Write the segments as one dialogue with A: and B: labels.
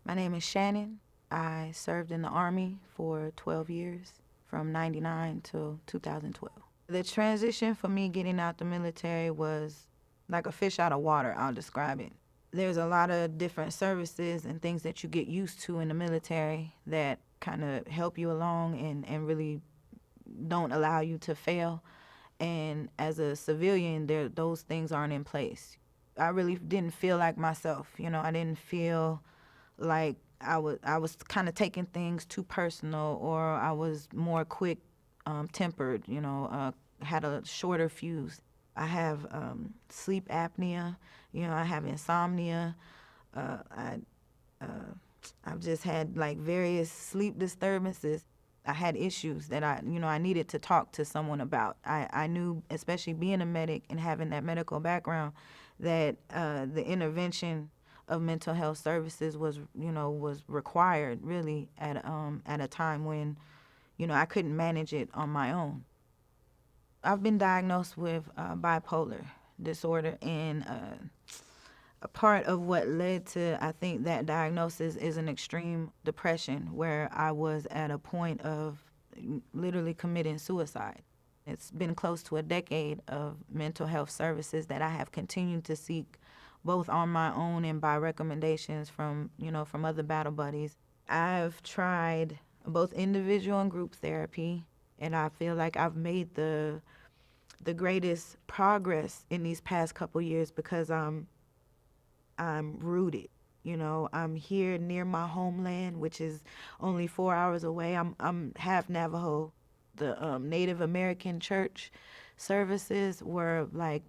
A: My name is Shannan. I served in the Army for 12 years, from 99 till 2012. The transition for me getting out the military was like a fish out of water, I'll describe it. There's a lot of different services and things that you get used to in the military that kind of help you along and really don't allow you to fail. And as a civilian, those things aren't in place. I really didn't feel like myself. I didn't feel like I was kind of taking things too personal, or I was more quick tempered. Had a shorter fuse. I have sleep apnea. I have insomnia. I I've just had like various sleep disturbances. I had issues that I needed to talk to someone about. I knew, especially being a medic and having that medical background, that the intervention of mental health services was required really at a time when, I couldn't manage it on my own. I've been diagnosed with bipolar disorder, and a part of what led to, I think, that diagnosis is an extreme depression where I was at a point of literally committing suicide. It's been close to a decade of mental health services that I have continued to seek, both on my own and by recommendations from other battle buddies. I've tried both individual and group therapy, and I feel like I've made the greatest progress in these past couple years because I'm rooted. I'm here near my homeland, which is only 4 hours away. I'm half Navajo. The Native American church services were like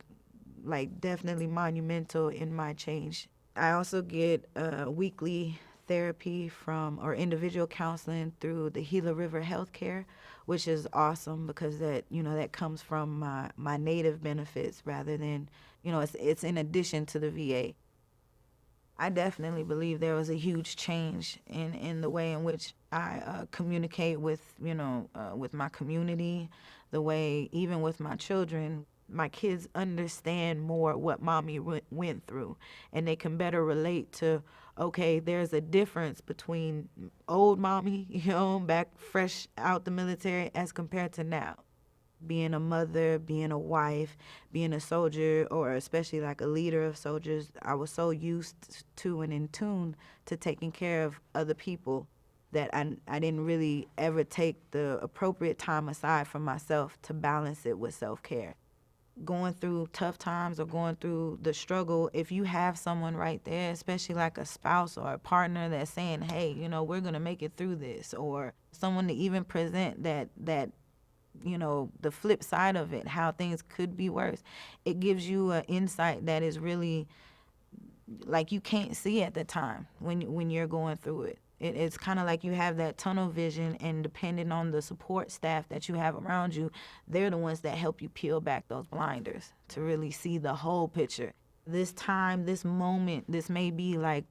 A: definitely monumental in my change. I also get weekly therapy from or individual counseling through the Gila River Healthcare, which is awesome because that comes from my native benefits rather than it's in addition to the VA. I definitely believe there was a huge change in the way in which I communicate with my community, the way even with my children. My kids understand more what mommy went through, and they can better relate to, okay, there's a difference between old mommy, back fresh out the military as compared to now. Being a mother, being a wife, being a soldier, or especially like a leader of soldiers, I was so used to and in tune to taking care of other people that I didn't really ever take the appropriate time aside for myself to balance it with self care. Going through tough times or going through the struggle, if you have someone right there, especially like a spouse or a partner that's saying, hey, we're going to make it through this, or someone to even present that the flip side of it, how things could be worse. It gives you an insight that is really like you can't see at the time when you're going through it. It's kind of like you have that tunnel vision, and depending on the support staff that you have around you, they're the ones that help you peel back those blinders to really see the whole picture. This time, this moment, this may be like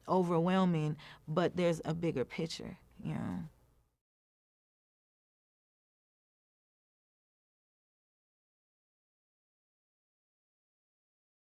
A: overwhelming, but there's a bigger picture.